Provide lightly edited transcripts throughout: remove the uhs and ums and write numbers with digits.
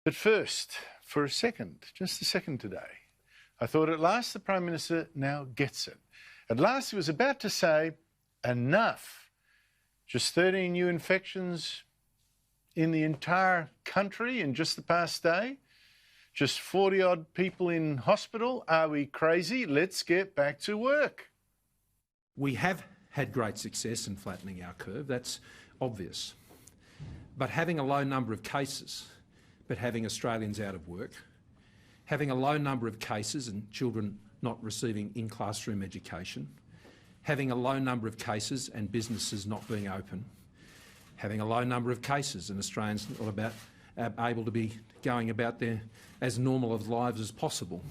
But first, for a second, just a second today, I thought at last the Prime Minister now gets it. At last he was about to say, enough. Just 13 new infections in the entire country in just the past day. Just 40-odd people in hospital. Are we crazy? Let's get back to work. We have had great success in flattening our curve, that's obvious. But having a low number of cases, but having Australians out of work, having a low number of cases and children not receiving in-classroom education, having a low number of cases and businesses not being open, having a low number of cases and Australians not able to be going about their as normal of lives as possible.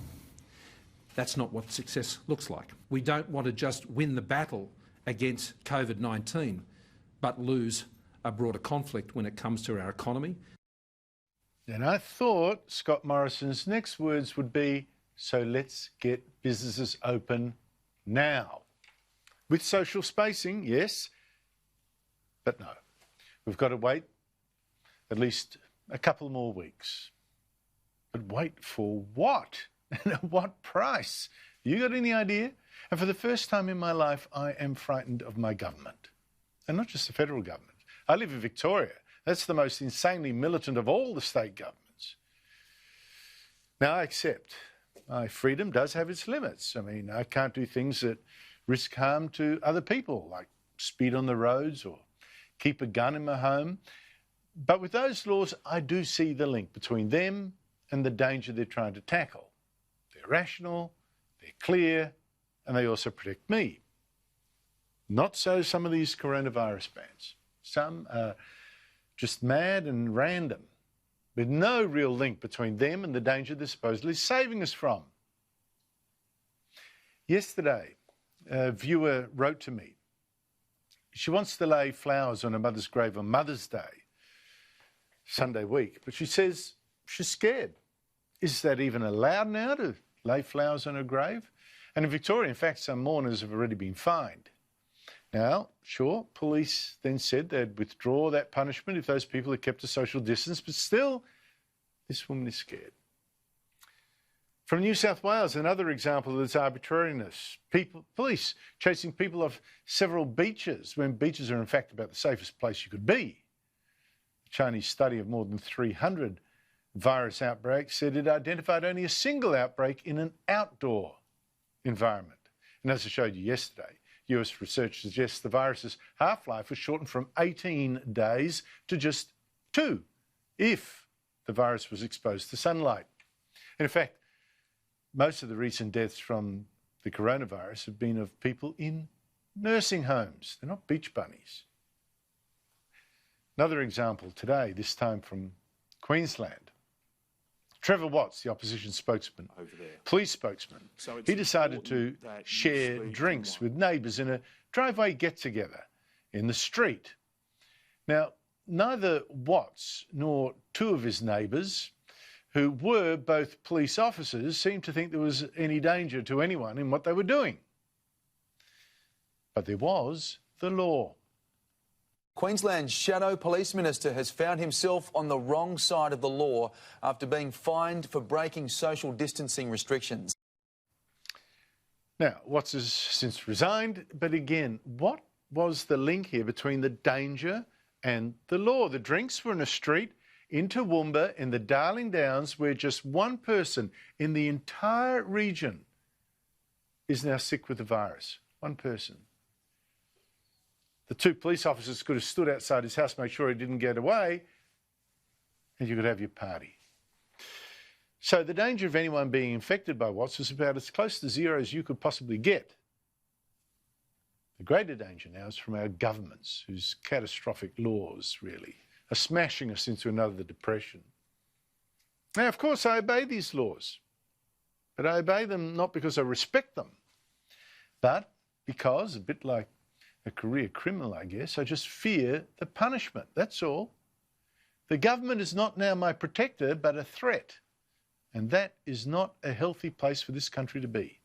That's not what success looks like. We don't want to just win the battle against COVID-19, but lose a broader conflict when it comes to our economy. And I thought Scott Morrison's next words would be, so let's get businesses open now. With social spacing, yes, but no. We've got to wait at least a couple more weeks. But wait for what? And at what price? You got any idea? And for the first time in my life, I am frightened of my government. And not just the federal government. I live in Victoria. That's the most insanely militant of all the state governments. Now, I accept my freedom does have its limits. I mean, I can't do things that risk harm to other people, like speed on the roads or keep a gun in my home. But with those laws, I do see the link between them and the danger they're trying to tackle. They're rational, they're clear, and they also protect me. Not so some of these coronavirus bans. Some are just mad and random, with no real link between them and the danger they're supposedly saving us from. Yesterday, a viewer wrote to me. She wants to lay flowers on her mother's grave on Mother's Day, Sunday week, but she says she's scared. Is that even allowed now, to lay flowers on her grave? And in Victoria, in fact, some mourners have already been fined. Now, sure, police then said they'd withdraw that punishment if those people had kept a social distance, but still, this woman is scared. From New South Wales, another example of this arbitrariness. Police chasing people off several beaches, when beaches are in fact about the safest place you could be. A Chinese study of more than 300 virus outbreaks said it identified only a single outbreak in an outdoor environment. And as I showed you yesterday, US research suggests the virus's half-life was shortened from 18 days to just 2 if the virus was exposed to sunlight. And in fact, most of the recent deaths from the coronavirus have been of people in nursing homes. They're not beach bunnies. Another example today, this time from Queensland. Trevor Watts, the opposition spokesman, police spokesman, he decided to share drinks with neighbours in a driveway get-together in the street. Now, neither Watts nor two of his neighbours, who were both police officers, seemed to think there was any danger to anyone in what they were doing. But there was the law. Queensland's Shadow Police Minister has found himself on the wrong side of the law after being fined for breaking social distancing restrictions. Now, Watts has since resigned, but again, what was the link here between the danger and the law? The drinks were in a street in Toowoomba in the Darling Downs, where just one person in the entire region is now sick with the virus. One person. The two police officers could have stood outside his house, made sure he didn't get away, and you could have your party. So the danger of anyone being infected by Watts was about as close to zero as you could possibly get. The greater danger now is from our governments, whose catastrophic laws, really, are smashing us into another depression. Now, of course, I obey these laws, but I obey them not because I respect them, but because, a bit like a career criminal, I guess, I just fear the punishment, that's all. The government is not now my protector, but a threat. And that is not a healthy place for this country to be.